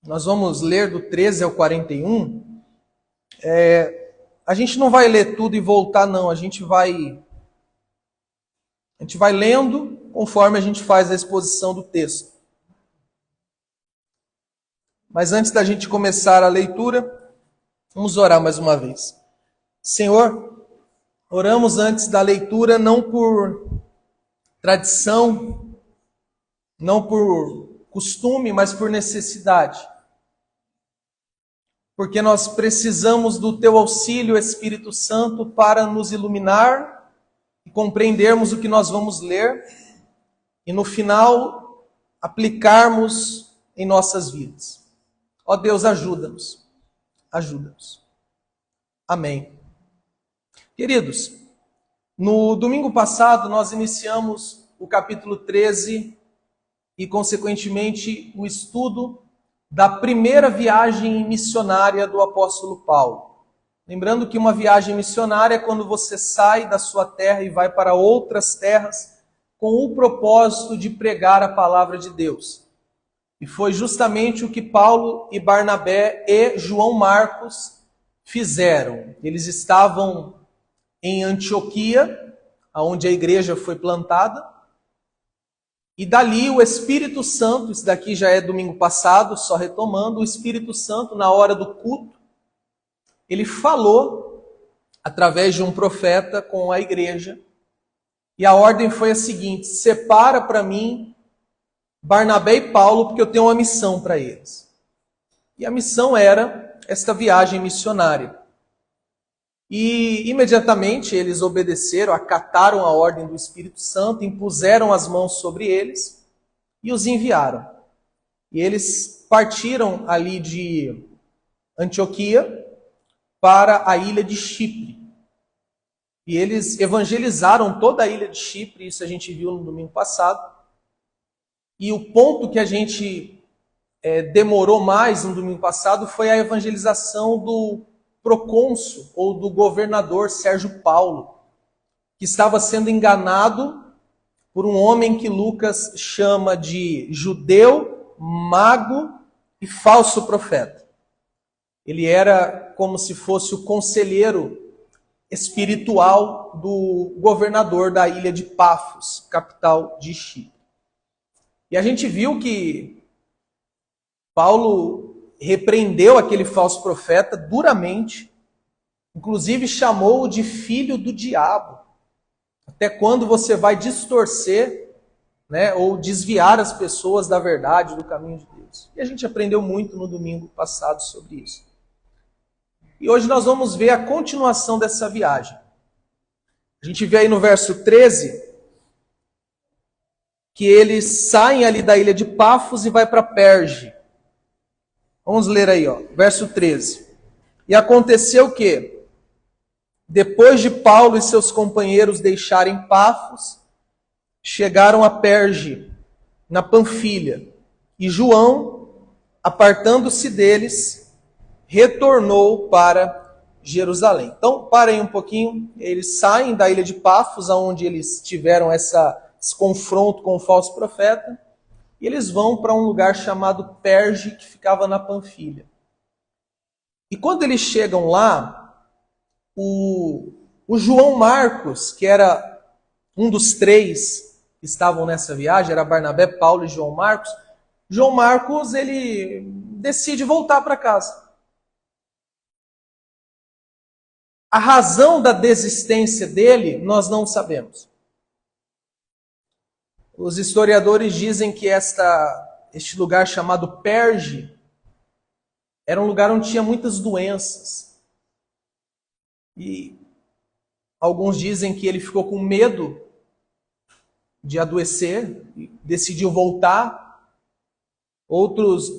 Nós vamos ler do 13 ao 41. A gente não vai ler tudo e voltar, não. A gente vai lendo conforme a gente faz a exposição do texto. Mas antes da gente começar a leitura, vamos orar mais uma vez. Senhor, oramos antes da leitura não por tradição, não por costume, mas por necessidade. Porque nós precisamos do Teu auxílio, Espírito Santo, para nos iluminar e compreendermos o que nós vamos ler e no final aplicarmos em nossas vidas. Ó Deus, ajuda-nos. Ajuda-nos. Amém. Queridos, no domingo passado nós iniciamos o capítulo 13 e, consequentemente, o estudo da primeira viagem missionária do apóstolo Paulo. Lembrando que uma viagem missionária é quando você sai da sua terra e vai para outras terras com o propósito de pregar a palavra de Deus. E foi justamente o que Paulo e Barnabé e João Marcos fizeram. Eles estavam em Antioquia, onde a igreja foi plantada, e dali o Espírito Santo, isso daqui já é domingo passado, só retomando, o Espírito Santo, na hora do culto, ele falou através de um profeta com a igreja, e a ordem foi a seguinte: separa para mim Barnabé e Paulo, porque eu tenho uma missão para eles. E a missão era esta viagem missionária. E imediatamente eles obedeceram, acataram a ordem do Espírito Santo, impuseram as mãos sobre eles e os enviaram. E eles partiram ali de Antioquia para a ilha de Chipre. E eles evangelizaram toda a ilha de Chipre, isso a gente viu no domingo passado. E o ponto que a gente demorou mais no domingo passado foi a evangelização do procônsul ou do governador Sérgio Paulo, que estava sendo enganado por um homem que Lucas chama de judeu, mago e falso profeta. Ele era como se fosse o conselheiro espiritual do governador da ilha de Pafos, capital de Chipre. E a gente viu que Paulo repreendeu aquele falso profeta duramente, inclusive chamou-o de filho do diabo. Até quando você vai distorcer, ou desviar as pessoas da verdade, do caminho de Deus. E a gente aprendeu muito no domingo passado sobre isso. E hoje nós vamos ver a continuação dessa viagem. A gente vê aí no verso 13... que eles saem ali da ilha de Pafos e vai para Perge. Vamos ler aí, verso 13. E aconteceu que, depois de Paulo e seus companheiros deixarem Pafos, chegaram a Perge, na Panfilha, e João, apartando-se deles, retornou para Jerusalém. Então, parem um pouquinho. Eles saem da ilha de Pafos, onde eles tiveram esse confronto com o falso profeta, e eles vão para um lugar chamado Perge, que ficava na Panfilha. E quando eles chegam lá, o João Marcos, que era um dos três que estavam nessa viagem, era Barnabé, Paulo e João Marcos. João Marcos, ele decide voltar para casa. A razão da desistência dele, nós não sabemos. Os historiadores dizem que este lugar chamado Perge era um lugar onde tinha muitas doenças. E alguns dizem que ele ficou com medo de adoecer e decidiu voltar. Outros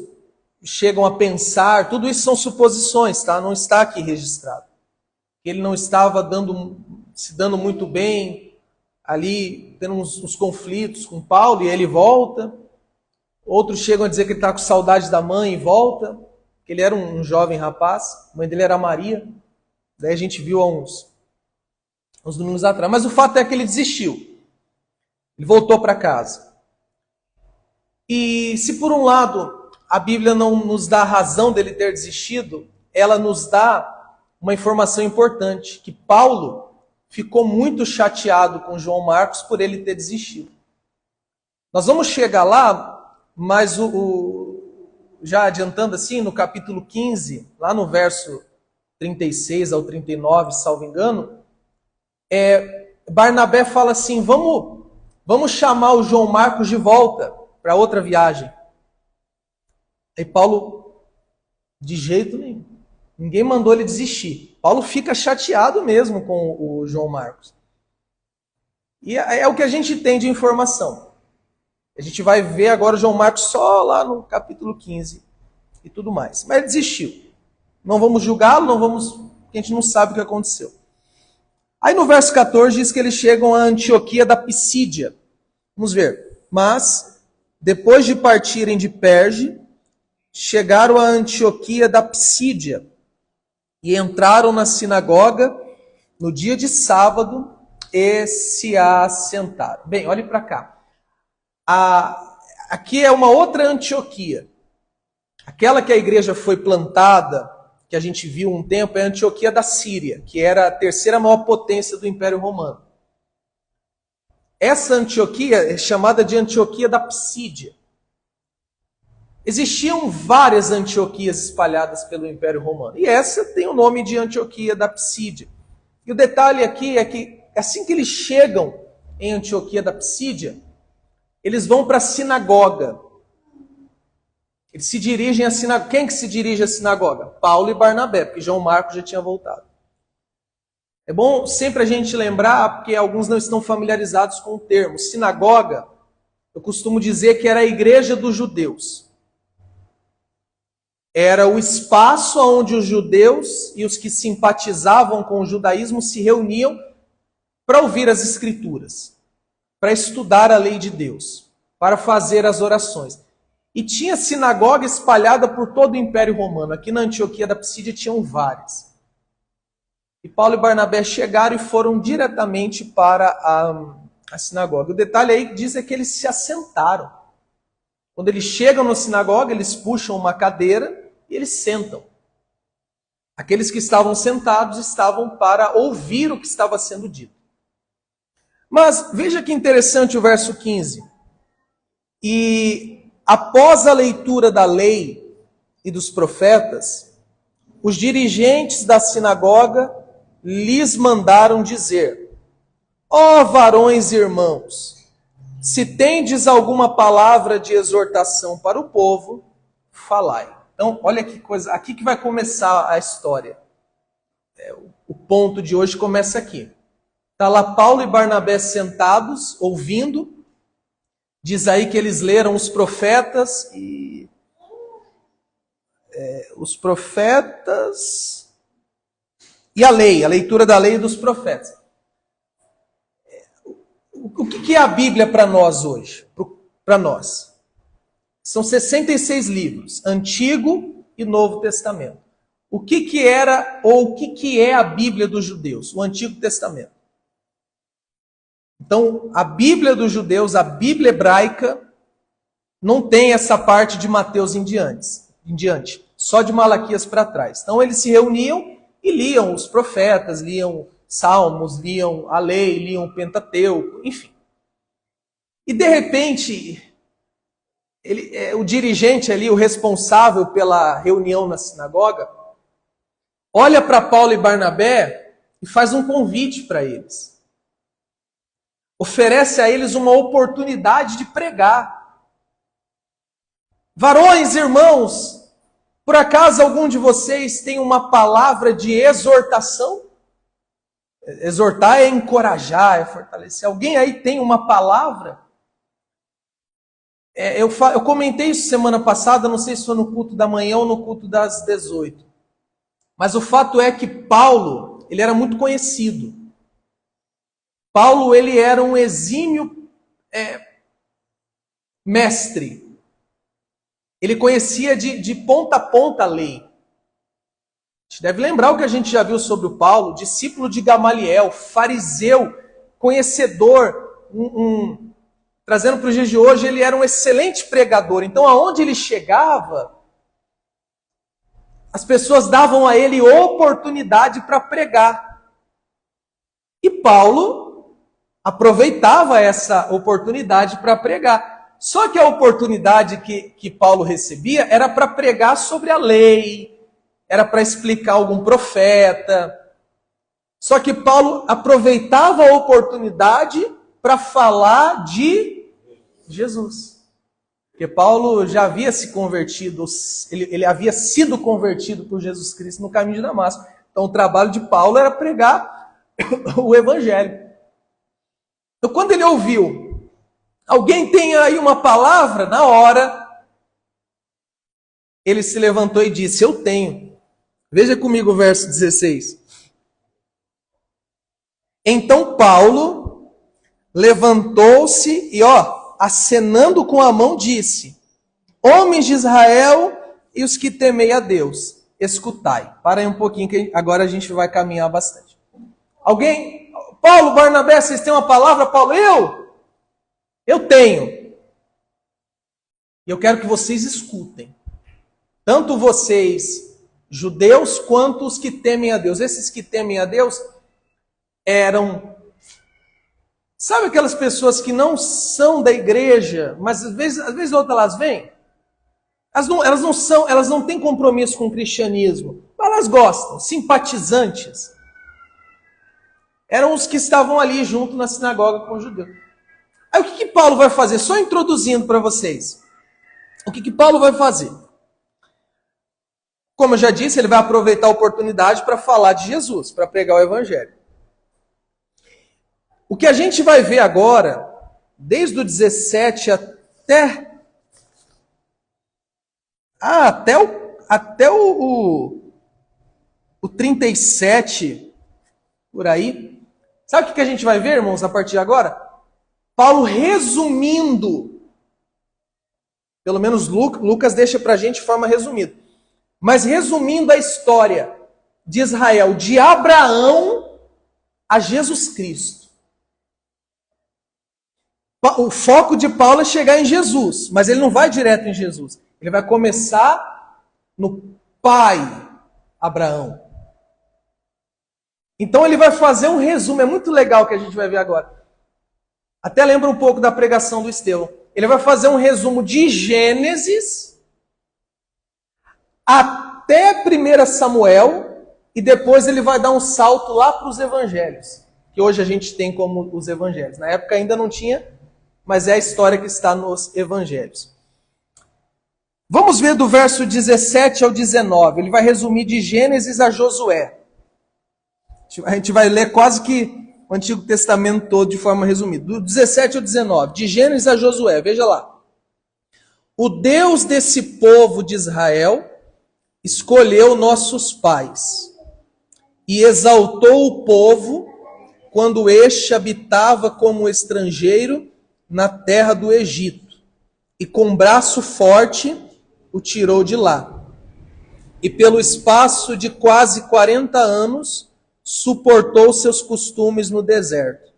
chegam a pensar, tudo isso são suposições, tá? Não está aqui registrado. Ele não estava se dando muito bem, ali tendo uns conflitos com Paulo, e ele volta. Outros chegam a dizer que ele está com saudade da mãe e volta, que ele era um jovem rapaz, a mãe dele era Maria. Daí a gente viu há uns domingos atrás. Mas o fato é que ele desistiu. Ele voltou para casa. E se por um lado a Bíblia não nos dá a razão dele ter desistido, ela nos dá uma informação importante, que Paulo ficou muito chateado com João Marcos por ele ter desistido. Nós vamos chegar lá, mas já adiantando assim, no capítulo 15, lá no verso 36 ao 39, salvo engano, Barnabé fala assim, vamos chamar o João Marcos de volta para outra viagem. Aí Paulo, de jeito nenhum, ninguém mandou ele desistir. Paulo fica chateado mesmo com o João Marcos. E é o que a gente tem de informação. A gente vai ver agora o João Marcos só lá no capítulo 15 e tudo mais. Mas ele desistiu. Não vamos julgá-lo, porque a gente não sabe o que aconteceu. Aí no verso 14 diz que eles chegam a Antioquia da Psídia. Vamos ver. Mas, depois de partirem de Perge, chegaram a Antioquia da Psídia e entraram na sinagoga no dia de sábado e se assentaram. Bem, olhe para cá. Aqui é uma outra Antioquia. Aquela que a igreja foi plantada, que a gente viu um tempo, é a Antioquia da Síria, que era a terceira maior potência do Império Romano. Essa Antioquia é chamada de Antioquia da Psídia. Existiam várias Antioquias espalhadas pelo Império Romano. E essa tem o nome de Antioquia da Psídia. E o detalhe aqui é que assim que eles chegam em Antioquia da Psídia, eles vão para a sinagoga. Eles se dirigem à sinagoga. Quem que se dirige à sinagoga? Paulo e Barnabé, porque João Marcos já tinha voltado. É bom sempre a gente lembrar, porque alguns não estão familiarizados com o termo. Sinagoga, eu costumo dizer que era a igreja dos judeus. Era o espaço onde os judeus e os que simpatizavam com o judaísmo se reuniam para ouvir as escrituras, para estudar a lei de Deus, para fazer as orações. E tinha sinagoga espalhada por todo o Império Romano. Aqui na Antioquia da Psídia tinham várias. E Paulo e Barnabé chegaram e foram diretamente para a sinagoga. O detalhe aí diz é que eles se assentaram. Quando eles chegam na sinagoga, eles puxam uma cadeira e eles sentam. Aqueles que estavam sentados estavam para ouvir o que estava sendo dito. Mas veja que interessante o verso 15. E após a leitura da lei e dos profetas, os dirigentes da sinagoga lhes mandaram dizer: ó varões e irmãos, se tendes alguma palavra de exortação para o povo, falai. Então, olha que coisa, aqui que vai começar a história. O ponto de hoje começa aqui. Está lá Paulo e Barnabé sentados, ouvindo. Diz aí que eles leram os profetas e... os profetas e a lei, a leitura da lei e dos profetas. O que é a Bíblia para nós hoje? Para nós. São 66 livros, Antigo e Novo Testamento. O que era ou o que é a Bíblia dos judeus? O Antigo Testamento. Então, a Bíblia dos judeus, a Bíblia hebraica, não tem essa parte de Mateus em diante, só de Malaquias para trás. Então, eles se reuniam e liam os profetas, liam Salmos, liam a lei, liam o Pentateuco, enfim. E, de repente, o dirigente ali, o responsável pela reunião na sinagoga, olha para Paulo e Barnabé e faz um convite para eles. Oferece a eles uma oportunidade de pregar. Varões, irmãos, por acaso algum de vocês tem uma palavra de exortação? Exortar é encorajar, é fortalecer. Alguém aí tem uma palavra? Eu comentei isso semana passada, não sei se foi no culto da manhã ou no culto das 18. Mas o fato é que Paulo, ele era muito conhecido. Paulo, ele era um exímio mestre. Ele conhecia de ponta a ponta a lei. A gente deve lembrar o que a gente já viu sobre o Paulo, discípulo de Gamaliel, fariseu, conhecedor, trazendo para os dias de hoje, ele era um excelente pregador. Então, aonde ele chegava, as pessoas davam a ele oportunidade para pregar. E Paulo aproveitava essa oportunidade para pregar. Só que a oportunidade que Paulo recebia era para pregar sobre a lei, era para explicar algum profeta. Só que Paulo aproveitava a oportunidade para falar de Jesus. Porque Paulo já havia se convertido, ele havia sido convertido por Jesus Cristo no caminho de Damasco. Então o trabalho de Paulo era pregar o evangelho. Então quando ele ouviu, alguém tem aí uma palavra, na hora, ele se levantou e disse, eu tenho. Veja comigo o verso 16. Então Paulo levantou-se e, acenando com a mão, disse, homens de Israel e os que temei a Deus, escutai. Para aí um pouquinho, que agora a gente vai caminhar bastante. Alguém? Paulo, Barnabé, vocês têm uma palavra? Paulo, eu tenho. E eu quero que vocês escutem. Tanto vocês, judeus, quanto os que temem a Deus. Esses que temem a Deus eram... Sabe aquelas pessoas que não são da igreja, mas às vezes outras elas vêm? Elas não têm compromisso com o cristianismo, mas elas gostam, simpatizantes. Eram os que estavam ali junto na sinagoga com os judeus. Aí o que Paulo vai fazer? Só introduzindo para vocês. O que Paulo vai fazer? Como eu já disse, ele vai aproveitar a oportunidade para falar de Jesus, para pregar o evangelho. O que a gente vai ver agora, desde o 17 até o 37, por aí. Sabe o que a gente vai ver, irmãos, a partir de agora? Paulo resumindo, pelo menos Lucas deixa para a gente de forma resumida, mas resumindo a história de Israel, de Abraão a Jesus Cristo. O foco de Paulo é chegar em Jesus, mas ele não vai direto em Jesus. Ele vai começar no pai Abraão. Então ele vai fazer um resumo, é muito legal que a gente vai ver agora. Até lembra um pouco da pregação do Estevão. Ele vai fazer um resumo de Gênesis até 1 Samuel e depois ele vai dar um salto lá para os evangelhos, que hoje a gente tem como os evangelhos. Na época ainda não tinha, mas é a história que está nos evangelhos. Vamos ver do verso 17 ao 19. Ele vai resumir de Gênesis a Josué. A gente vai ler quase que o Antigo Testamento todo de forma resumida. Do 17 ao 19. De Gênesis a Josué. Veja lá. O Deus desse povo de Israel escolheu nossos pais e exaltou o povo quando este habitava como estrangeiro na terra do Egito, e com braço forte o tirou de lá. E pelo espaço de quase 40 anos, suportou seus costumes no deserto.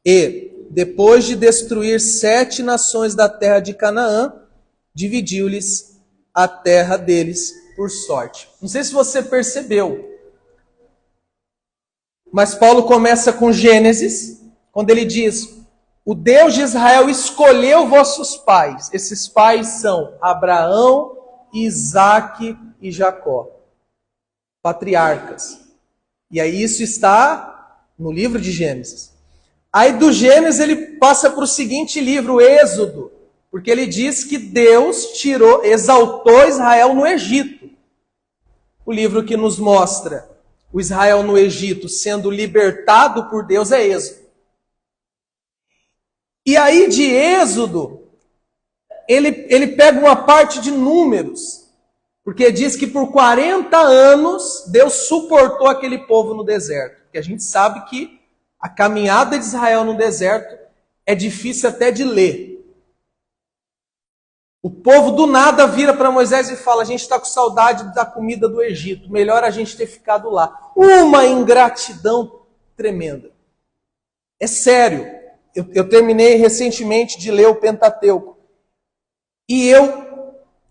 E, depois de destruir 7 nações da terra de Canaã, dividiu-lhes a terra deles por sorte. Não sei se você percebeu, mas Paulo começa com Gênesis, quando ele diz: o Deus de Israel escolheu vossos pais. Esses pais são Abraão, Isaque e Jacó. Patriarcas. E aí isso está no livro de Gênesis. Aí do Gênesis ele passa para o seguinte livro, o Êxodo. Porque ele diz que Deus exaltou Israel no Egito. O livro que nos mostra o Israel no Egito sendo libertado por Deus é Êxodo. E aí de Êxodo, ele pega uma parte de Números, porque diz que por 40 anos Deus suportou aquele povo no deserto. Porque a gente sabe que a caminhada de Israel no deserto é difícil até de ler. O povo do nada vira para Moisés e fala: a gente está com saudade da comida do Egito, melhor a gente ter ficado lá. Uma ingratidão tremenda. É sério. Eu terminei recentemente de ler o Pentateuco. E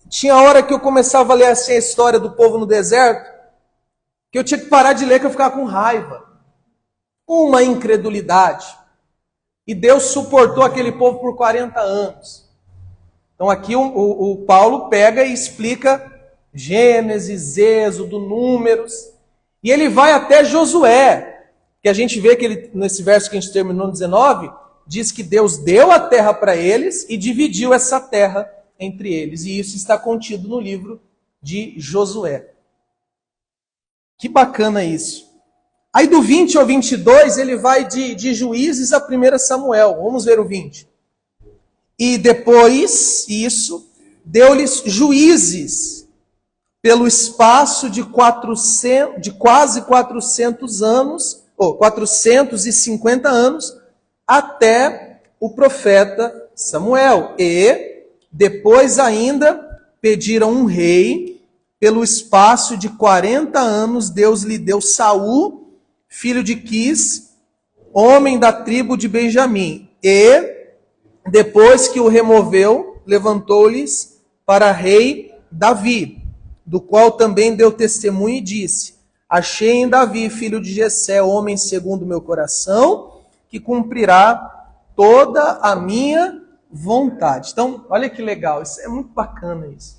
tinha hora que eu começava a ler assim a história do povo no deserto, que eu tinha que parar de ler, que eu ficava com raiva. Uma incredulidade. E Deus suportou aquele povo por 40 anos. Então aqui o Paulo pega e explica Gênesis, Êxodo, Números. E ele vai até Josué, que a gente vê que ele, nesse verso que a gente terminou no 19, diz que Deus deu a terra para eles e dividiu essa terra entre eles. E isso está contido no livro de Josué. Que bacana isso. Aí do 20 ao 22, ele vai de Juízes a 1 Samuel. Vamos ver o 20. E depois, isso, deu-lhes juízes pelo espaço de quase 400 anos, ou 450 anos, até o profeta Samuel. E depois ainda pediram um rei, pelo espaço de 40 anos, Deus lhe deu Saul, filho de Quis, homem da tribo de Benjamim. E, depois que o removeu, levantou-lhes para rei Davi, do qual também deu testemunho e disse: achei em Davi, filho de Jessé, homem segundo o meu coração, que cumprirá toda a minha vontade. Então, olha que legal, isso é muito bacana isso.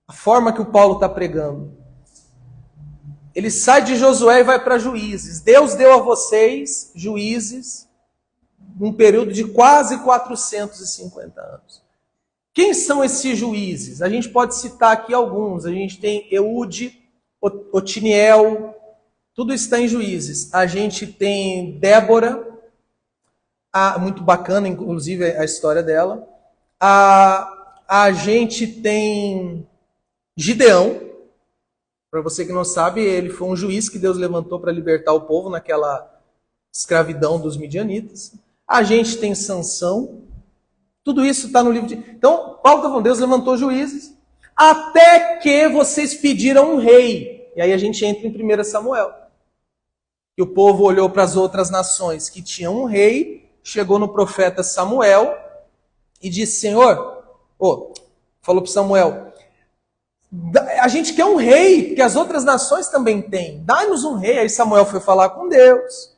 A forma que o Paulo está pregando. Ele sai de Josué e vai para Juízes. Deus deu a vocês, juízes, um período de quase 450 anos. Quem são esses juízes? A gente pode citar aqui alguns. A gente tem Eude, Otiniel, tudo está em Juízes. A gente tem Débora, muito bacana, inclusive, a história dela. A gente tem Gideão. Para você que não sabe, ele foi um juiz que Deus levantou para libertar o povo naquela escravidão dos midianitas. A gente tem Sansão. Tudo isso está no livro de... Então, Paulo está falando, Deus levantou juízes, até que vocês pediram um rei. E aí a gente entra em 1 Samuel. Que o povo olhou para as outras nações que tinham um rei, chegou no profeta Samuel e disse: Senhor, falou para Samuel, a gente quer um rei, porque as outras nações também têm. Dá-nos um rei. Aí Samuel foi falar com Deus,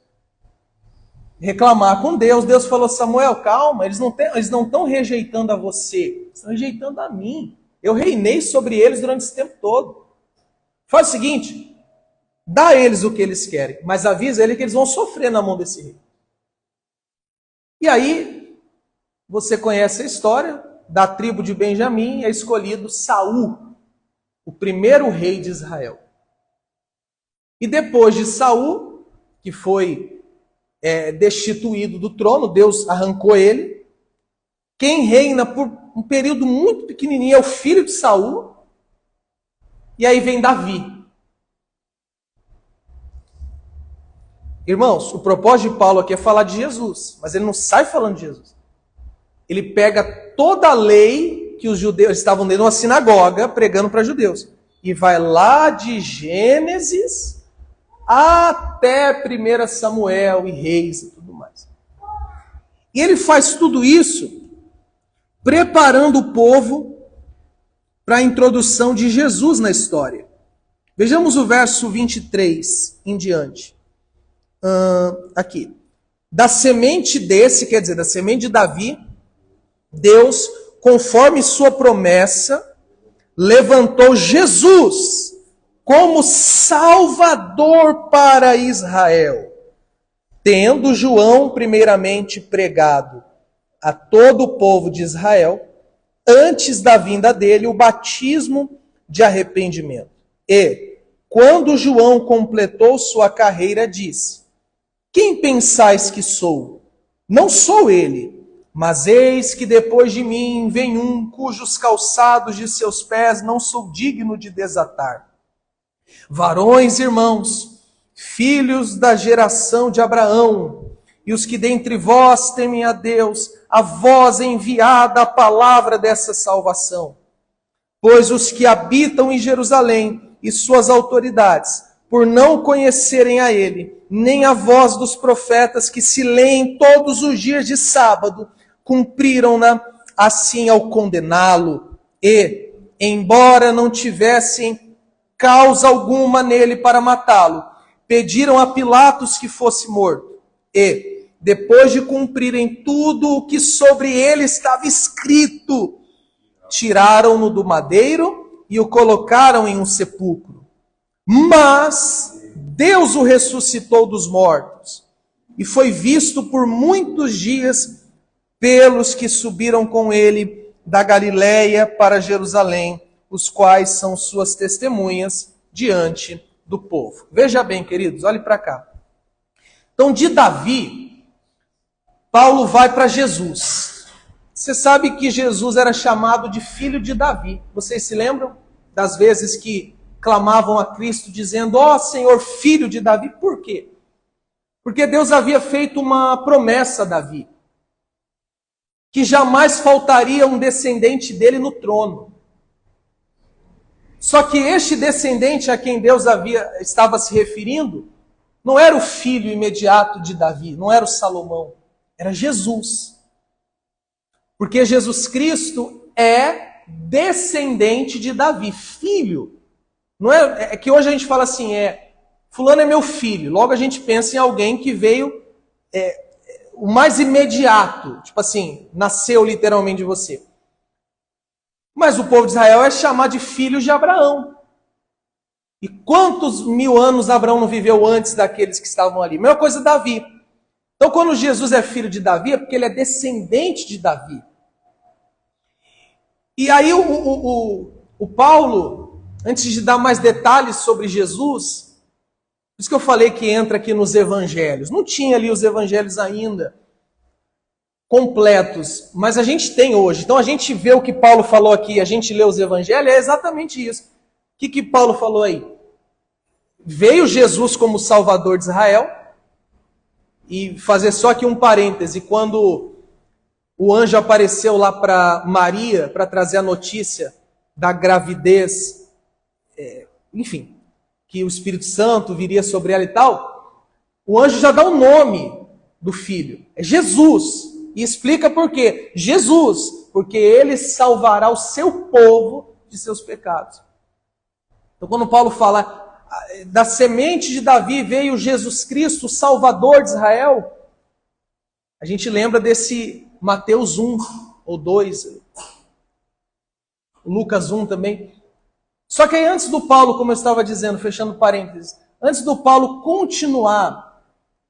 reclamar com Deus. Deus falou: Samuel, calma, eles não estão rejeitando a você, estão rejeitando a mim. Eu reinei sobre eles durante esse tempo todo. Faz o seguinte, dá a eles o que eles querem, mas avisa ele que eles vão sofrer na mão desse rei. E aí, você conhece a história, da tribo de Benjamim é escolhido Saul, o primeiro rei de Israel. E depois de Saul, que foi destituído do trono, Deus arrancou ele. Quem reina por um período muito pequenininho é o filho de Saul. E aí vem Davi. Irmãos, o propósito de Paulo aqui é falar de Jesus, mas ele não sai falando de Jesus. Ele pega toda a lei que os judeus estavam dentro de uma sinagoga pregando para judeus. E vai lá de Gênesis até 1 Samuel e Reis e tudo mais. E ele faz tudo isso preparando o povo para a introdução de Jesus na história. Vejamos o verso 23 em diante. Aqui. Da semente desse, quer dizer, da semente de Davi, Deus, conforme sua promessa, levantou Jesus como Salvador para Israel, tendo João primeiramente pregado a todo o povo de Israel, antes da vinda dele, o batismo de arrependimento. E, quando João completou sua carreira, disse: quem pensais que sou? Não sou ele. Mas eis que depois de mim vem um cujos calçados de seus pés não sou digno de desatar. Varões, irmãos, filhos da geração de Abraão, e os que dentre vós temem a Deus, a vós é enviada a palavra dessa salvação. Pois os que habitam em Jerusalém e suas autoridades por não conhecerem a ele, nem a voz dos profetas que se leem todos os dias de sábado, cumpriram-na assim ao condená-lo. E, embora não tivessem causa alguma nele para matá-lo, pediram a Pilatos que fosse morto. E, depois de cumprirem tudo o que sobre ele estava escrito, tiraram-no do madeiro e o colocaram em um sepulcro. Mas Deus o ressuscitou dos mortos e foi visto por muitos dias pelos que subiram com ele da Galiléia para Jerusalém, os quais são suas testemunhas diante do povo. Veja bem, queridos, olhe para cá. Então, de Davi, Paulo vai para Jesus. Você sabe que Jesus era chamado de filho de Davi. Vocês se lembram das vezes que clamavam a Cristo dizendo: ó Senhor, filho de Davi? Por quê? Porque Deus havia feito uma promessa a Davi, que jamais faltaria um descendente dele no trono. Só que este descendente a quem Deus estava se referindo não era o filho imediato de Davi, não era o Salomão, era Jesus. Porque Jesus Cristo é descendente de Davi, filho. Não é que hoje a gente fala assim, fulano é meu filho. Logo a gente pensa em alguém que veio o mais imediato, tipo assim, nasceu literalmente de você. Mas o povo de Israel é chamado de filhos de Abraão. E quantos mil anos Abraão não viveu antes daqueles que estavam ali? Mesma coisa Davi. Então quando Jesus é filho de Davi, é porque ele é descendente de Davi. E aí o Paulo, antes de dar mais detalhes sobre Jesus, por isso que eu falei que entra aqui nos evangelhos. Não tinha ali os evangelhos ainda completos, mas a gente tem hoje. Então a gente vê o que Paulo falou aqui, a gente lê os evangelhos, é exatamente isso. O que Paulo falou aí? Veio Jesus como Salvador de Israel, e fazer só aqui um parêntese, quando o anjo apareceu lá para Maria, para trazer a notícia da gravidez, enfim, que o Espírito Santo viria sobre ela e tal, o anjo já dá o nome do filho, é Jesus, e explica por quê. Jesus, porque ele salvará o seu povo de seus pecados. Então quando Paulo fala da semente de Davi veio Jesus Cristo, o Salvador de Israel, a gente lembra desse Mateus 1 ou 2, Lucas 1 também. Só que aí antes do Paulo, como eu estava dizendo, fechando parênteses, antes do Paulo continuar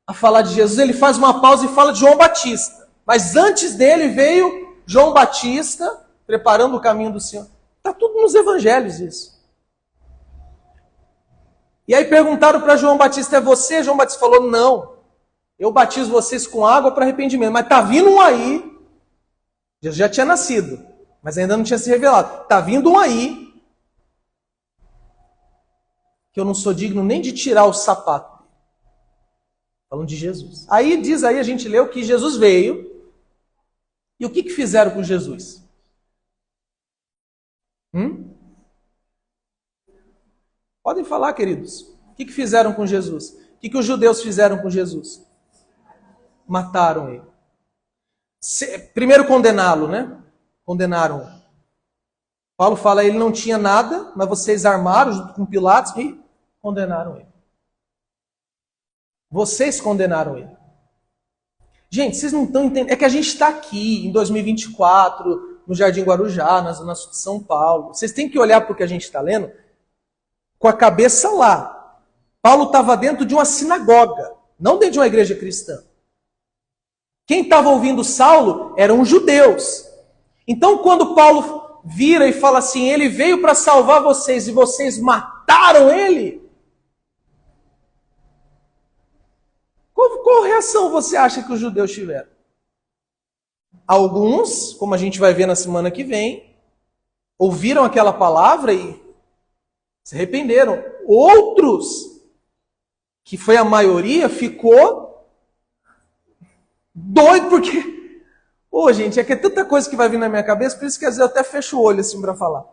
a falar de Jesus, ele faz uma pausa e fala de João Batista. Mas antes dele veio João Batista, preparando o caminho do Senhor. Está tudo nos evangelhos isso. E aí perguntaram para João Batista, é você? João Batista falou, não, eu batizo vocês com água para arrependimento, mas está vindo um aí, Jesus já tinha nascido, mas ainda não tinha se revelado, está vindo um aí, que eu não sou digno nem de tirar o sapato. Falando de Jesus. Aí diz aí, a gente leu que Jesus veio, e o que fizeram com Jesus? Podem falar, queridos. O que fizeram com Jesus? O que os judeus fizeram com Jesus? Mataram ele. Primeiro condená-lo, né? Condenaram. Paulo fala, ele não tinha nada, mas vocês armaram junto com Pilatos e condenaram ele. Vocês condenaram ele. Gente, vocês não estão entendendo. É que a gente está aqui em 2024, no Jardim Guarujá, na Zona Sul de São Paulo. Vocês têm que olhar para o que a gente está lendo com a cabeça lá. Paulo estava dentro de uma sinagoga, não dentro de uma igreja cristã. Quem estava ouvindo Saulo eram os judeus. Então, quando Paulo vira e fala assim, ele veio para salvar vocês e vocês mataram ele, qual reação você acha que os judeus tiveram? Alguns, como a gente vai ver na semana que vem, ouviram aquela palavra e se arrependeram. Outros, que foi a maioria, ficou doido porque... gente, é que é tanta coisa que vai vir na minha cabeça, por isso que às vezes eu até fecho o olho assim para falar.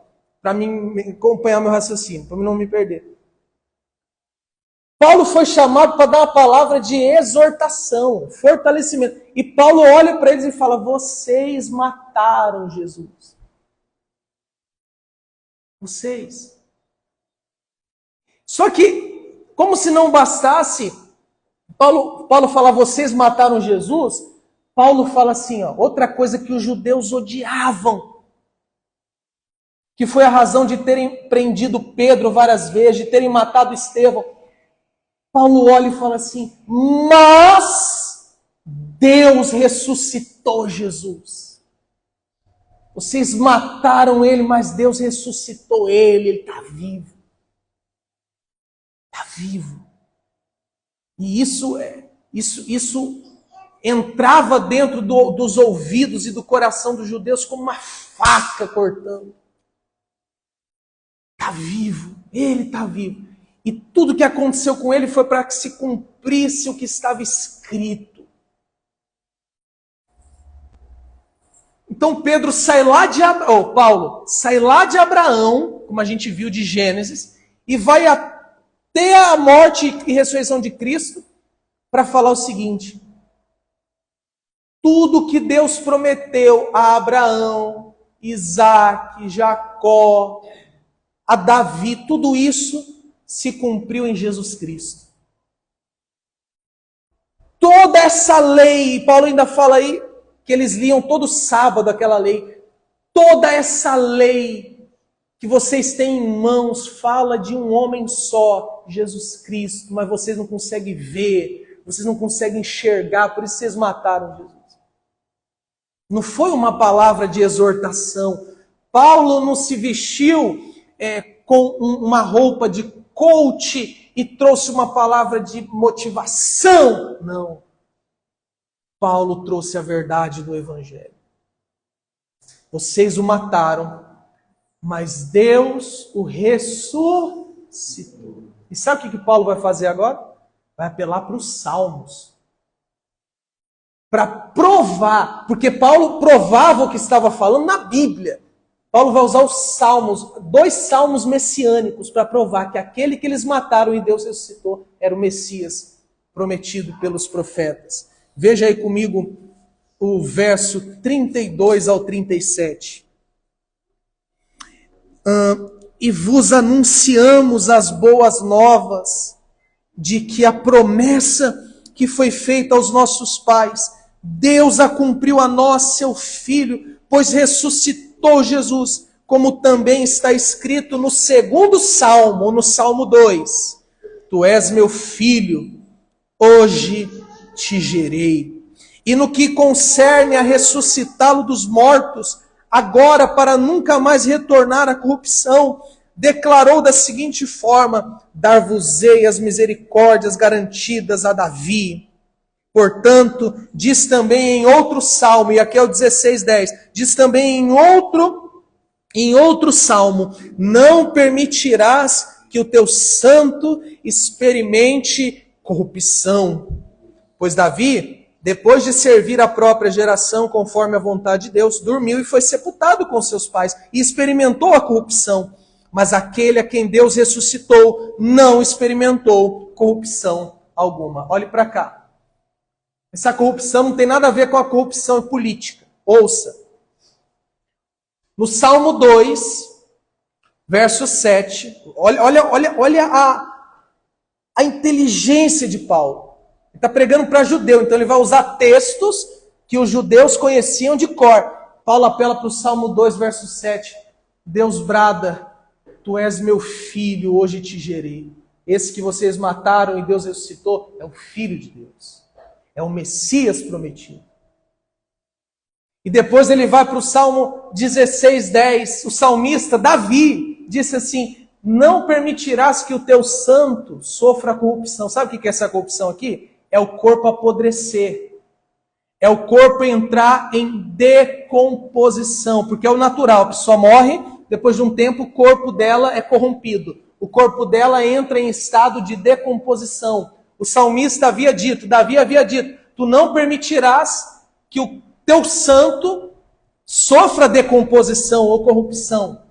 Para mim acompanhar meu raciocínio, para mim não me perder. Paulo foi chamado para dar uma palavra de exortação, fortalecimento. E Paulo olha para eles e fala: vocês mataram Jesus. Vocês. Só que, como se não bastasse, Paulo fala: vocês mataram Jesus. Paulo fala assim, ó, outra coisa que os judeus odiavam, que foi a razão de terem prendido Pedro várias vezes, de terem matado Estevão. Paulo olha e fala assim: mas Deus ressuscitou Jesus. Vocês mataram ele, mas Deus ressuscitou ele. Ele está vivo. Está vivo. E isso entrava dentro dos ouvidos e do coração dos judeus como uma faca cortando. Está vivo. Ele está vivo. E tudo que aconteceu com ele foi para que se cumprisse o que estava escrito. Então Pedro sai lá de Paulo sai lá de Abraão, como a gente viu de Gênesis, e vai até a morte e ressurreição de Cristo para falar o seguinte: tudo que Deus prometeu a Abraão, Isaac, Jacó, a Davi, tudo isso se cumpriu em Jesus Cristo. Toda essa lei, Paulo ainda fala aí que eles liam todo sábado aquela lei. Toda essa lei que vocês têm em mãos fala de um homem só, Jesus Cristo, mas vocês não conseguem ver, vocês não conseguem enxergar, por isso vocês mataram Jesus. Não foi uma palavra de exortação. Paulo não se vestiu com uma roupa de coach e trouxe uma palavra de motivação. Não. Paulo trouxe a verdade do Evangelho. Vocês o mataram, mas Deus o ressuscitou. E sabe o que Paulo vai fazer agora? Vai apelar para os Salmos. Para provar, porque Paulo provava o que estava falando na Bíblia. Paulo vai usar os salmos, 2 salmos messiânicos, para provar que aquele que eles mataram e Deus ressuscitou era o Messias prometido pelos profetas. Veja aí comigo o verso 32 ao 37. E vos anunciamos as boas novas de que a promessa que foi feita aos nossos pais, Deus a cumpriu a nós, seu Filho, pois ressuscitou Jesus, como também está escrito no 2º Salmo, no Salmo 2. Tu és meu filho, hoje te gerei. E no que concerne a ressuscitá-lo dos mortos, agora para nunca mais retornar à corrupção, declarou da seguinte forma: dar-vos-ei as misericórdias garantidas a Davi. Portanto, diz também em outro salmo, e aqui é o 16:10, diz também em outro salmo: não permitirás que o teu santo experimente corrupção. Pois Davi, depois de servir a própria geração conforme a vontade de Deus, dormiu e foi sepultado com seus pais e experimentou a corrupção. Mas aquele a quem Deus ressuscitou não experimentou corrupção alguma. Olhe para cá. Essa corrupção não tem nada a ver com a corrupção política. Ouça. No Salmo 2, verso 7, olha a inteligência de Paulo. Ele está pregando para judeu, então ele vai usar textos que os judeus conheciam de cor. Paulo apela para o Salmo 2, verso 7. Deus brada: tu és meu filho, hoje te gerei. Esse que vocês mataram e Deus ressuscitou é o Filho de Deus. É o Messias prometido. E depois ele vai para o Salmo 16:10. O salmista Davi disse assim: não permitirás que o teu santo sofra corrupção. Sabe o que é essa corrupção aqui? É o corpo apodrecer. É o corpo entrar em decomposição. Porque é o natural. A pessoa morre, depois de um tempo o corpo dela é corrompido. O corpo dela entra em estado de decomposição. O salmista Davi havia dito: tu não permitirás que o teu santo sofra decomposição ou corrupção.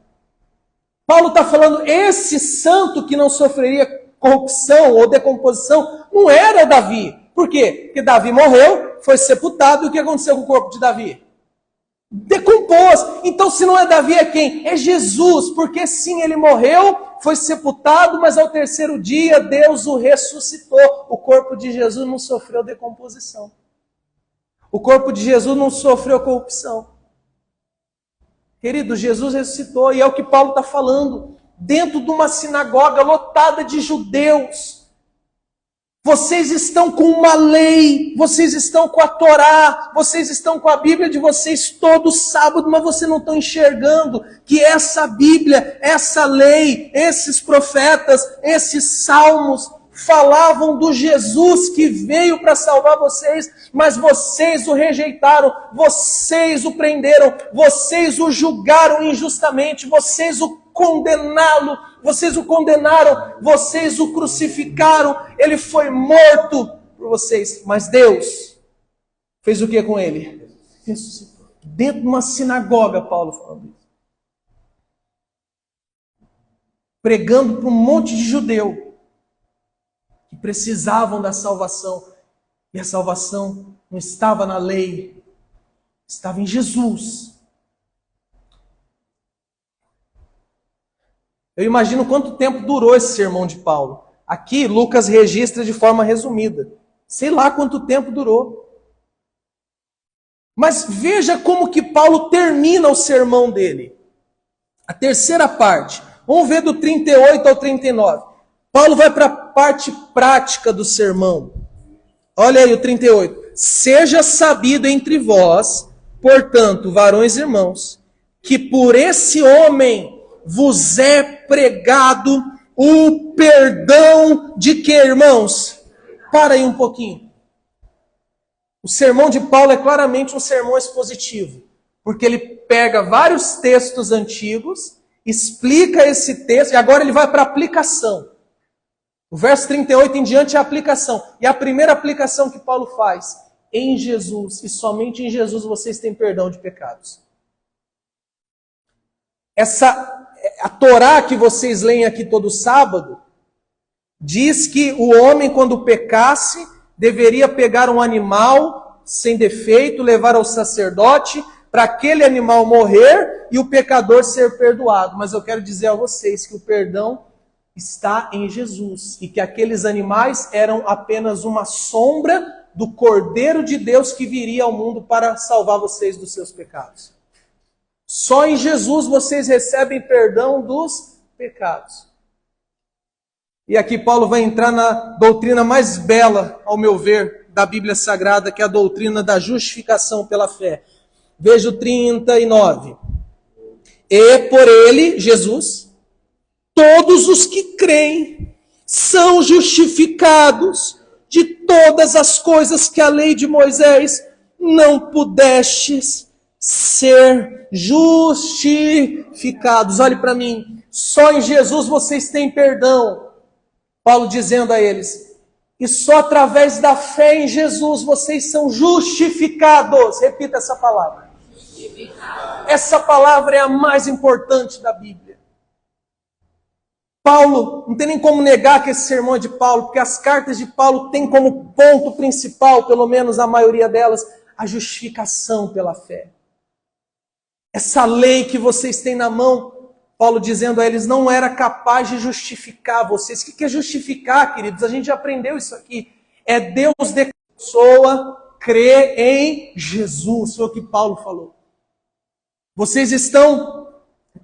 Paulo está falando, esse santo que não sofreria corrupção ou decomposição não era Davi. Por quê? Porque Davi morreu, foi sepultado, e o que aconteceu com o corpo de Davi? Decompôs. Então, se não é Davi, é quem? É Jesus, porque sim, ele morreu, foi sepultado, mas ao terceiro dia Deus o ressuscitou. O corpo de Jesus não sofreu decomposição. O corpo de Jesus não sofreu corrupção. Querido, Jesus ressuscitou, e é o que Paulo está falando. Dentro de uma sinagoga lotada de judeus, vocês estão com uma lei, vocês estão com a Torá, vocês estão com a Bíblia de vocês todo sábado, mas vocês não estão enxergando que essa Bíblia, essa lei, esses profetas, esses salmos falavam do Jesus que veio para salvar vocês, mas vocês o rejeitaram, vocês o prenderam, vocês o julgaram injustamente, vocês o condenaram, vocês o crucificaram, ele foi morto por vocês, mas Deus fez o que com ele? Ressuscitou. Dentro de uma sinagoga, Paulo falando isso. Pregando para um monte de judeu que precisavam da salvação, e a salvação não estava na lei, estava em Jesus. Eu imagino quanto tempo durou esse sermão de Paulo. Aqui, Lucas registra de forma resumida. Sei lá quanto tempo durou. Mas veja como que Paulo termina o sermão dele. A terceira parte. Vamos ver do 38 ao 39. Paulo vai para a parte prática do sermão. Olha aí o 38. Seja sabido entre vós, portanto, varões e irmãos, que por esse homem vos é pregado o perdão de que, irmãos? Para aí um pouquinho. O sermão de Paulo é claramente um sermão expositivo, porque ele pega vários textos antigos, explica esse texto, e agora ele vai para a aplicação. O verso 38 em diante é a aplicação. E a primeira aplicação que Paulo faz, em Jesus, e somente em Jesus vocês têm perdão de pecados. A Torá que vocês leem aqui todo sábado, diz que o homem, quando pecasse, deveria pegar um animal sem defeito, levar ao sacerdote, para aquele animal morrer e o pecador ser perdoado. Mas eu quero dizer a vocês que o perdão está em Jesus, e que aqueles animais eram apenas uma sombra do Cordeiro de Deus que viria ao mundo para salvar vocês dos seus pecados. Só em Jesus vocês recebem perdão dos pecados. E aqui Paulo vai entrar na doutrina mais bela, ao meu ver, da Bíblia Sagrada, que é a doutrina da justificação pela fé. Veja o 39. E por ele, Jesus, todos os que creem são justificados de todas as coisas que a lei de Moisés não pudestes ser justificados. Olhe para mim, só em Jesus vocês têm perdão. Paulo dizendo a eles, e só através da fé em Jesus vocês são justificados. Repita essa palavra. Essa palavra é a mais importante da Bíblia. Paulo, não tem nem como negar que esse sermão é de Paulo, porque as cartas de Paulo têm como ponto principal, pelo menos a maioria delas, a justificação pela fé. Essa lei que vocês têm na mão, Paulo dizendo a eles, não era capaz de justificar vocês. O que é justificar, queridos? A gente já aprendeu isso aqui. É Deus de pessoa crer em Jesus. Foi o que Paulo falou. Vocês estão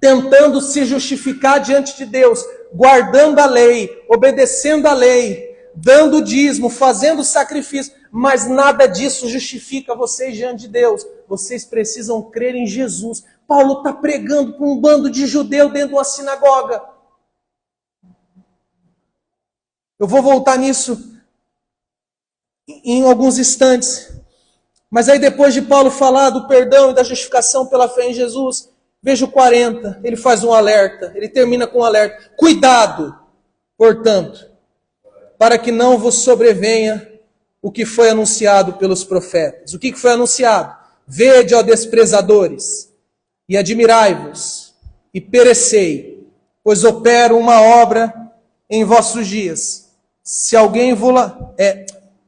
tentando se justificar diante de Deus, guardando a lei, obedecendo a lei, dando dízimo, fazendo sacrifício, mas nada disso justifica vocês diante de Deus. Vocês precisam crer em Jesus. Paulo está pregando para um bando de judeu dentro de uma sinagoga. Eu vou voltar nisso em alguns instantes. Mas aí depois de Paulo falar do perdão e da justificação pela fé em Jesus, veja o 40, ele faz um alerta, ele termina com um alerta. Cuidado, portanto, para que não vos sobrevenha o que foi anunciado pelos profetas. O que foi anunciado? Vede, ó desprezadores, e admirai-vos, e perecei, pois opero uma obra em vossos dias, se alguém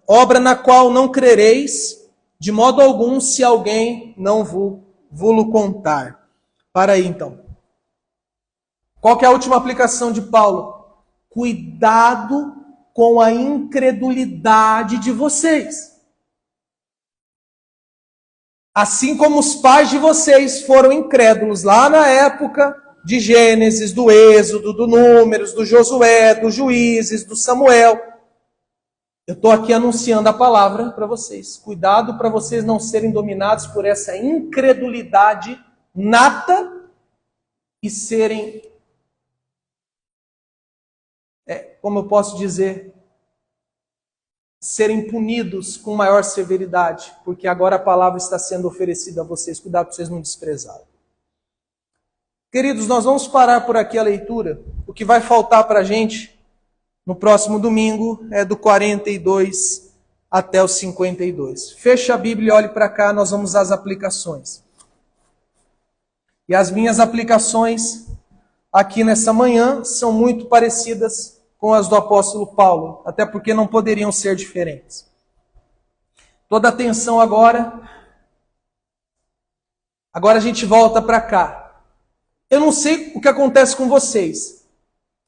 obra na qual não crereis, de modo algum, se alguém não vos contar. Para aí, então. Qual que é a última aplicação de Paulo? Cuidado com a incredulidade de vocês. Assim como os pais de vocês foram incrédulos lá na época de Gênesis, do Êxodo, do Números, do Josué, dos Juízes, do Samuel. Eu estou aqui anunciando a palavra para vocês. Cuidado para vocês não serem dominados por essa incredulidade nata e serem, como eu posso dizer, serem punidos com maior severidade, porque agora a palavra está sendo oferecida a vocês. Cuidado para vocês não desprezarem. Queridos, nós vamos parar por aqui a leitura. O que vai faltar para a gente no próximo domingo é do 42 até o 52. Feche a Bíblia e olhe para cá, nós vamos às aplicações. E as minhas aplicações aqui nessa manhã são muito parecidas com as do apóstolo Paulo, até porque não poderiam ser diferentes. Toda a atenção agora a gente volta para cá. Eu não sei o que acontece com vocês,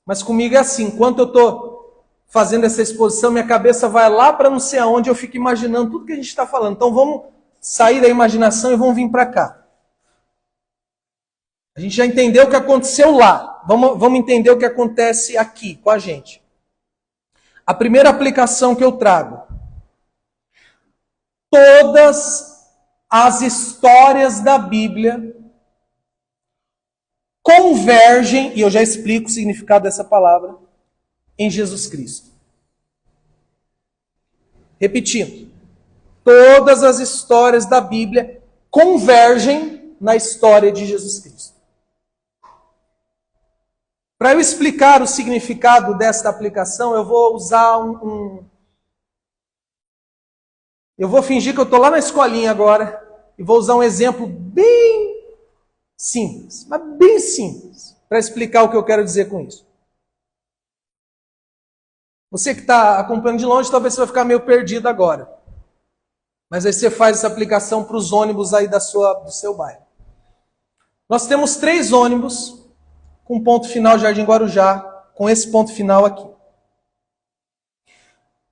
mas comigo é assim, enquanto eu estou fazendo essa exposição, minha cabeça vai lá para não sei aonde, eu fico imaginando tudo que a gente está falando. Então vamos sair da imaginação e vamos vir para cá. A gente já entendeu o que aconteceu lá, vamos entender o que acontece aqui com a gente. A primeira aplicação que eu trago. Todas as histórias da Bíblia convergem, e eu já explico o significado dessa palavra, em Jesus Cristo. Repetindo, todas as histórias da Bíblia convergem na história de Jesus Cristo. Para eu explicar o significado desta aplicação, eu vou usar eu vou fingir que eu estou lá na escolinha agora, e vou usar um exemplo bem simples, mas bem simples, para explicar o que eu quero dizer com isso. Você que está acompanhando de longe, talvez você vai ficar meio perdido agora. Mas aí você faz essa aplicação para os ônibus aí do seu bairro. Nós temos 3 ônibus com ponto final Jardim Guarujá, com esse ponto final aqui.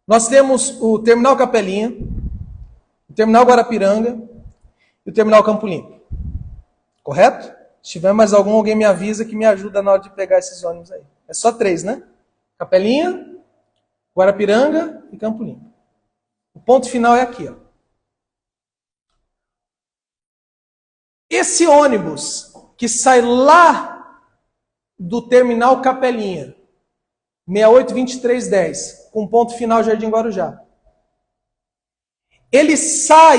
Nós temos o Terminal Capelinha, o Terminal Guarapiranga e o Terminal Campo Limpo. Correto? Se tiver mais algum, alguém me avisa que me ajuda na hora de pegar esses ônibus aí. É só 3, né? Capelinha, Guarapiranga e Campo Limpo. O ponto final é aqui, ó. Esse ônibus que sai lá do terminal Capelinha, 682310, com ponto final Jardim Guarujá. Ele sai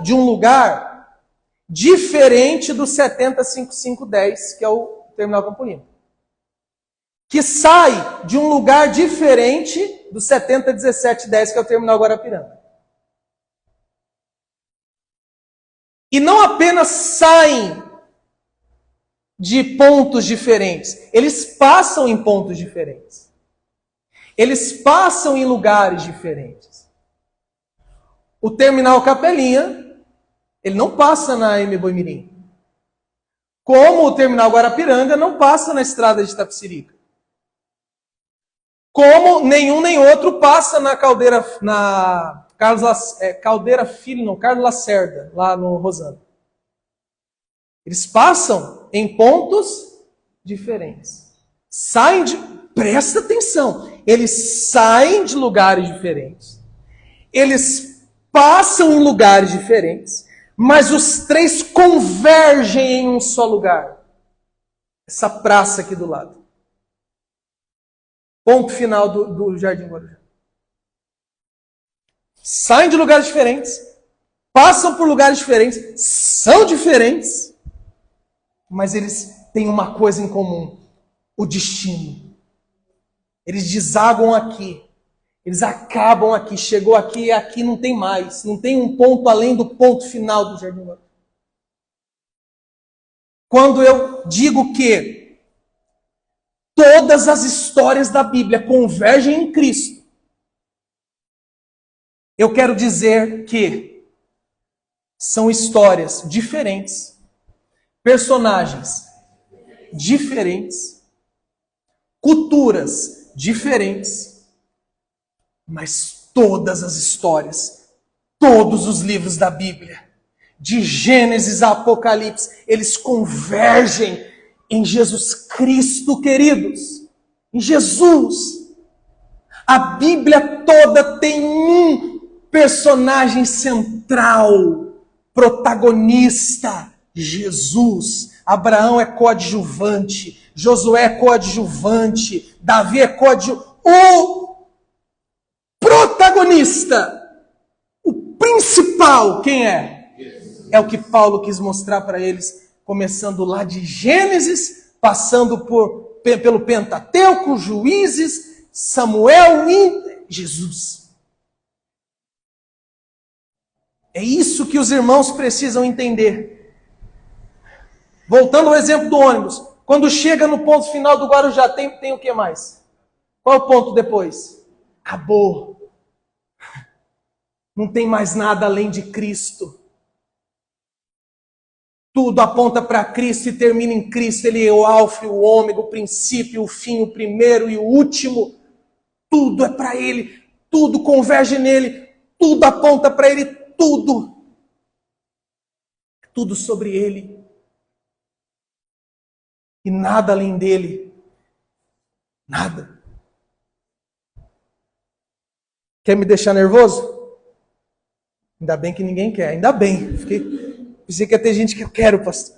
de um lugar diferente do 705510, que é o terminal Campo Limpo. Que sai de um lugar diferente do 701710, que é o terminal Guarapiranga. E não apenas saem de pontos diferentes, eles passam em pontos diferentes. Eles passam em lugares diferentes. O terminal Capelinha, ele não passa na M. Boimirim. Como o terminal Guarapiranga não passa na estrada de Itapecerica. Como nenhum nem outro passa na Carlos Lacerda, lá no Rosana. Eles passam em pontos diferentes. Presta atenção, eles saem de lugares diferentes. Eles passam em lugares diferentes, mas os 3 convergem em um só lugar. Essa praça aqui do lado. Ponto final do Jardim Guarujá. Saem de lugares diferentes, passam por lugares diferentes, são diferentes, mas eles têm uma coisa em comum: o destino. Eles desaguam aqui, eles acabam aqui, chegou aqui e aqui não tem mais, não tem um ponto além do ponto final do Jardim Guarujá. Quando eu digo que todas as histórias da Bíblia convergem em Cristo, eu quero dizer que são histórias diferentes, personagens diferentes, culturas diferentes, mas todas as histórias, todos os livros da Bíblia, de Gênesis a Apocalipse, eles convergem em Jesus Cristo, queridos. Em Jesus. A Bíblia toda tem um personagem central, protagonista, Jesus. Abraão é coadjuvante, Josué é coadjuvante, Davi é coadjuvante. O protagonista, o principal, quem é? É o que Paulo quis mostrar para eles, começando lá de Gênesis, passando pelo Pentateuco, Juízes, Samuel e Jesus. É isso que os irmãos precisam entender. Voltando ao exemplo do ônibus. Quando chega no ponto final do Guarujá, tem o que mais? Qual é o ponto depois? Acabou. Não tem mais nada além de Cristo. Tudo aponta para Cristo e termina em Cristo. Ele é o alfa e o ômega, o princípio, o fim, o primeiro e o último. Tudo é para Ele. Tudo converge nele. Tudo aponta para Ele. Tudo. Tudo sobre Ele. E nada além dele. Nada. Quer me deixar nervoso? Ainda bem que ninguém quer. Ainda bem. Pensei que ia ter gente que eu quero, pastor.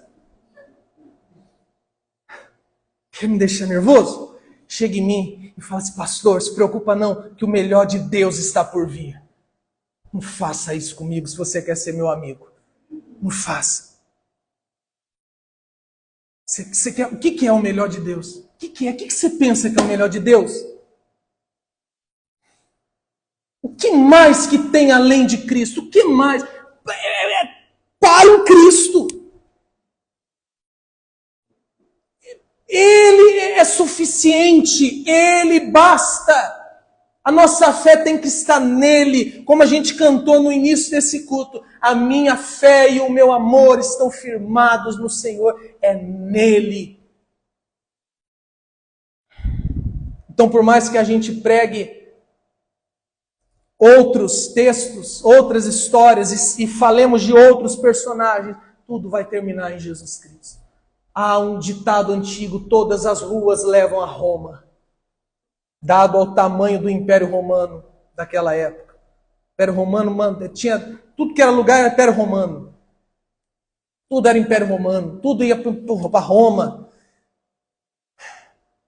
Quer me deixar nervoso? Chega em mim e fala assim, pastor, se preocupa não, que o melhor de Deus está por vir. Não faça isso comigo se você quer ser meu amigo. Não faça. Você quer, o que é o melhor de Deus? O que é? O que você pensa que é o melhor de Deus? O que mais que tem além de Cristo? O que mais? Para em Cristo. Ele é suficiente. Ele basta. A nossa fé tem que estar nele. Como a gente cantou no início desse culto. A minha fé e o meu amor estão firmados no Senhor. É nele. Então, por mais que a gente pregue outros textos, outras histórias e falemos de outros personagens, tudo vai terminar em Jesus Cristo. Há um ditado antigo, todas as ruas levam a Roma, dado ao tamanho do Império Romano daquela época. O Império Romano, mano, tinha tudo que era lugar era Império Romano. Tudo era Império Romano, tudo ia para Roma.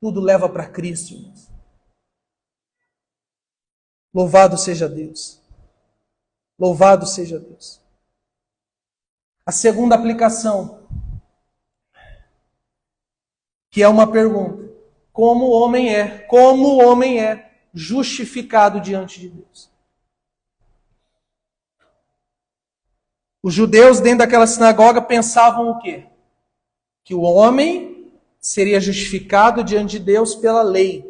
Tudo leva para Cristo, irmãos. Louvado seja Deus. Louvado seja Deus. A segunda aplicação, que é uma pergunta. Como o homem é justificado diante de Deus? Os judeus dentro daquela sinagoga pensavam o quê? Que o homem seria justificado diante de Deus pela lei.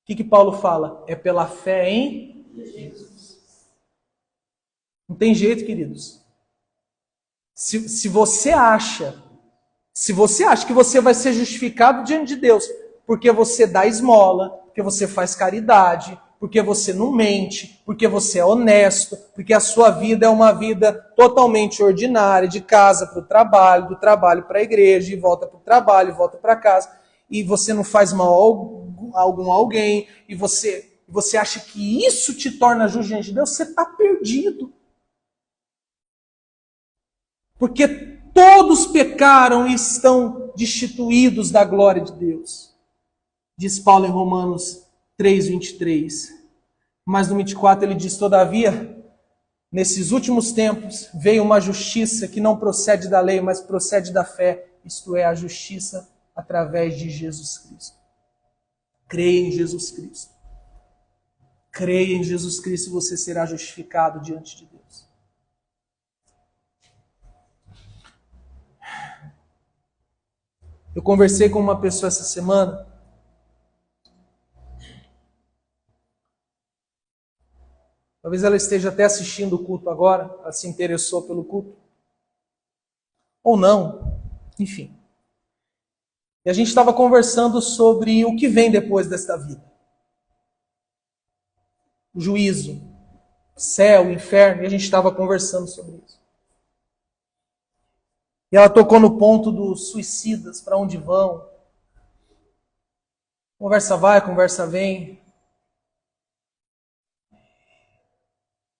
O que Paulo fala? É pela fé em Jesus. Não tem jeito, queridos. Se você acha que você vai ser justificado diante de Deus porque você dá esmola, porque você faz caridade, porque você não mente, porque você é honesto, porque a sua vida é uma vida totalmente ordinária, de casa para o trabalho, do trabalho para a igreja, e volta para o trabalho, e volta para casa, e você não faz mal a alguém, e você acha que isso te torna justo diante de Deus, você está perdido. Porque todos pecaram e estão destituídos da glória de Deus. Diz Paulo em Romanos 3:23. Mas no 24 ele diz, todavia, nesses últimos tempos veio uma justiça que não procede da lei, mas procede da fé. Isto é, a justiça através de Jesus Cristo. Creia em Jesus Cristo. Creia em Jesus Cristo e você será justificado diante de Deus. Eu conversei com uma pessoa essa semana. Talvez ela esteja até assistindo o culto agora, ela se interessou pelo culto. Ou não, enfim. E a gente estava conversando sobre o que vem depois desta vida. O juízo, o céu, o inferno, e a gente estava conversando sobre isso. E ela tocou no ponto dos suicidas, para onde vão. Conversa vai, conversa vem.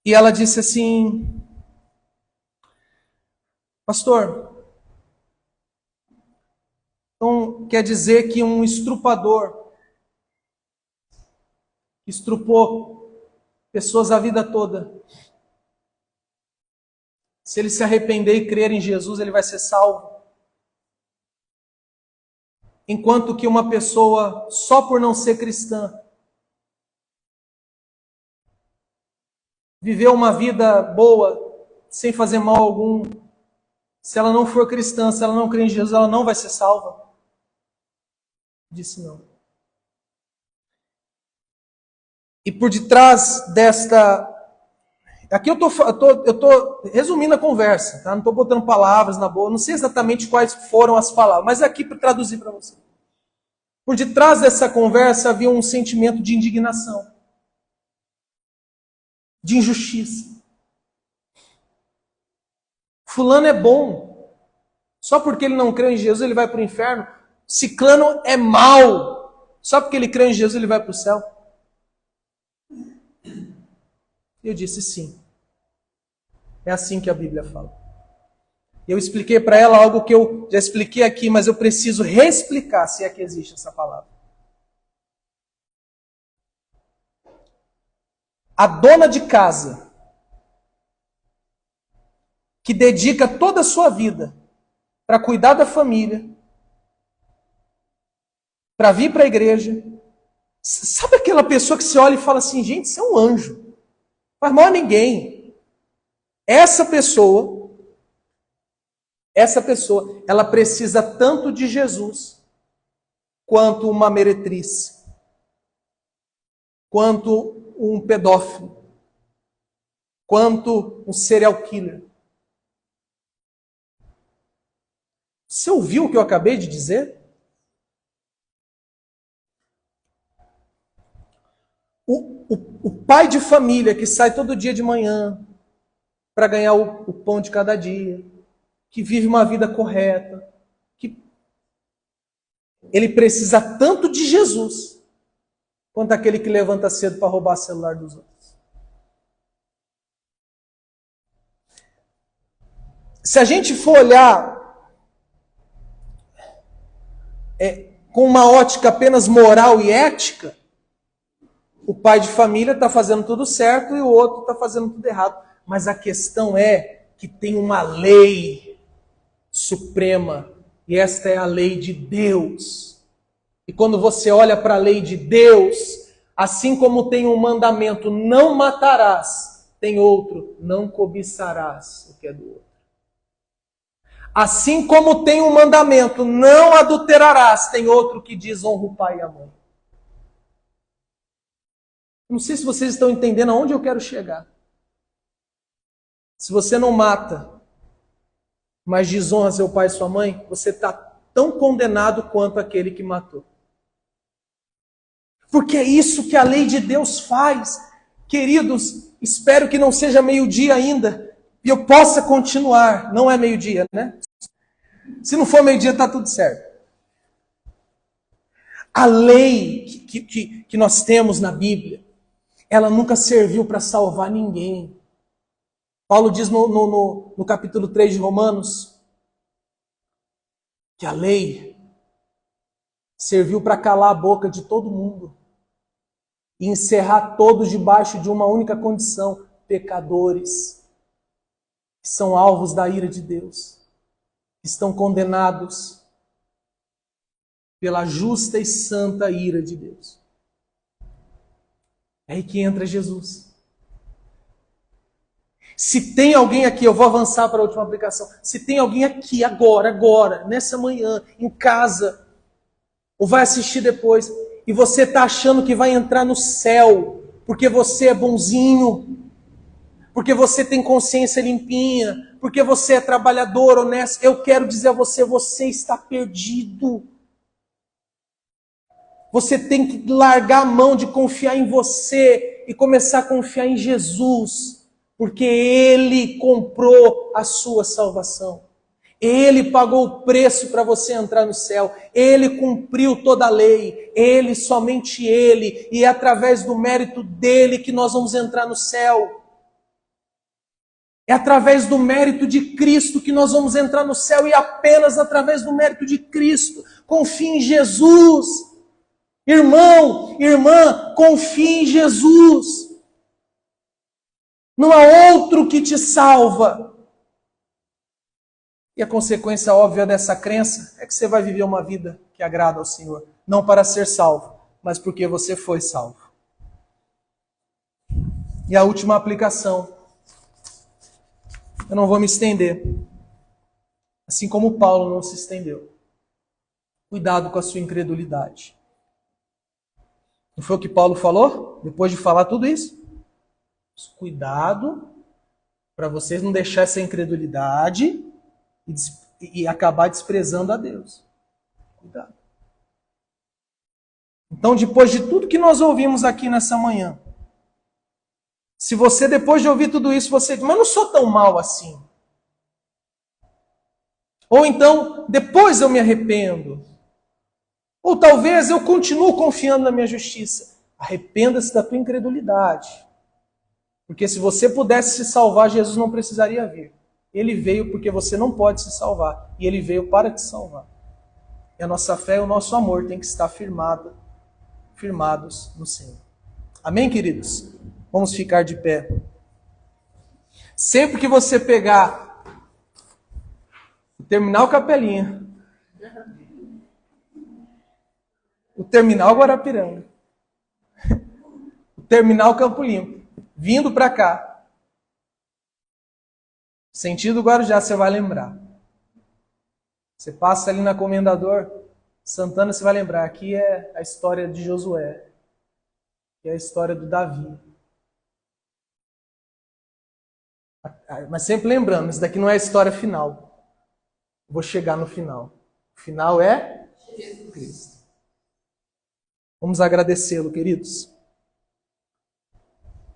E ela disse assim: pastor, então quer dizer que um estrupador que estrupou pessoas a vida toda, se ele se arrepender e crer em Jesus, ele vai ser salvo? Enquanto que uma pessoa, só por não ser cristã, viveu uma vida boa, sem fazer mal algum, se ela não for cristã, se ela não crer em Jesus, ela não vai ser salva? Disse não. E por detrás desta... Aqui eu tô resumindo a conversa, tá? Não estou botando palavras na boca, não sei exatamente quais foram as palavras, mas é aqui para traduzir para você. Por detrás dessa conversa havia um sentimento de indignação, de injustiça. Fulano é bom, só porque ele não crê em Jesus ele vai para o inferno. Ciclano é mau, só porque ele crê em Jesus ele vai para o céu. Eu disse sim. É assim que a Bíblia fala. Eu expliquei para ela algo que eu já expliquei aqui, mas eu preciso reexplicar, se é que existe essa palavra. A dona de casa, que dedica toda a sua vida para cuidar da família, para vir para a igreja, sabe aquela pessoa que você olha e fala assim, gente, você é um anjo, não faz mal a ninguém. Essa pessoa, ela precisa tanto de Jesus quanto uma meretriz, quanto um pedófilo, quanto um serial killer. Você ouviu o que eu acabei de dizer? O pai de família que sai todo dia de manhã para ganhar o pão de cada dia, que vive uma vida correta, que ele precisa tanto de Jesus quanto aquele que levanta cedo para roubar o celular dos outros. Se a gente for olhar com uma ótica apenas moral e ética, o pai de família está fazendo tudo certo e o outro está fazendo tudo errado. Mas a questão é que tem uma lei suprema, e esta é a lei de Deus. E quando você olha para a lei de Deus, assim como tem um mandamento, não matarás, tem outro, não cobiçarás o que é do outro. Assim como tem um mandamento, não adulterarás, tem outro que diz honra o pai e a mãe. Não sei se vocês estão entendendo aonde eu quero chegar. Se você não mata, mas desonra seu pai e sua mãe, você está tão condenado quanto aquele que matou. Porque é isso que a lei de Deus faz. Queridos, espero que não seja meio-dia ainda e eu possa continuar. Não é meio-dia, né? Se não for meio-dia, está tudo certo. A lei que nós temos na Bíblia, ela nunca serviu para salvar ninguém. Paulo diz no capítulo 3 de Romanos que a lei serviu para calar a boca de todo mundo e encerrar todos debaixo de uma única condição: pecadores, que são alvos da ira de Deus, que estão condenados pela justa e santa ira de Deus. É aí que entra Jesus. Se tem alguém aqui, eu vou avançar para a última aplicação. Se tem alguém aqui agora, nessa manhã, em casa, ou vai assistir depois, e você está achando que vai entrar no céu, porque você é bonzinho, porque você tem consciência limpinha, porque você é trabalhador, honesto, eu quero dizer a você, você está perdido. Você tem que largar a mão de confiar em você e começar a confiar em Jesus, porque Ele comprou a sua salvação. Ele pagou o preço para você entrar no céu. Ele cumpriu toda a lei. Ele, somente Ele. E é através do mérito dEle que nós vamos entrar no céu. É através do mérito de Cristo que nós vamos entrar no céu. E apenas através do mérito de Cristo. Confie em Jesus. Irmão, irmã, confie em Jesus. Não há outro que te salva. E a consequência óbvia dessa crença é que você vai viver uma vida que agrada ao Senhor. Não para ser salvo, mas porque você foi salvo. E a última aplicação. Eu não vou me estender. Assim como Paulo não se estendeu. Cuidado com a sua incredulidade. Não foi o que Paulo falou? Depois de falar tudo isso? Cuidado para vocês não deixar essa incredulidade e acabar desprezando a Deus. Cuidado. Então, depois de tudo que nós ouvimos aqui nessa manhã, se você, depois de ouvir tudo isso, você diz, mas não sou tão mal assim. Ou então, depois eu me arrependo. Ou talvez eu continuo confiando na minha justiça. Arrependa-se da tua incredulidade. Porque se você pudesse se salvar, Jesus não precisaria vir. Ele veio porque você não pode se salvar. E Ele veio para te salvar. E a nossa fé e o nosso amor tem que estar firmados no Senhor. Amém, queridos? Vamos ficar de pé. Sempre que você pegar o Terminal Capelinha, o Terminal Guarapiranga, o Terminal Campo Limpo, vindo para cá, sentido Guarujá, você vai lembrar. Você passa ali na Comendador Santana, você vai lembrar. Aqui é a história de Josué, que é a história do Davi. Mas sempre lembrando, isso daqui não é a história final. Vou chegar no final. O final é Cristo. Vamos agradecê-lo, queridos.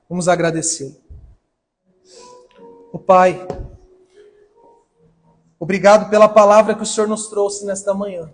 Vamos agradecê-lo. O Pai, obrigado pela palavra que o Senhor nos trouxe nesta manhã.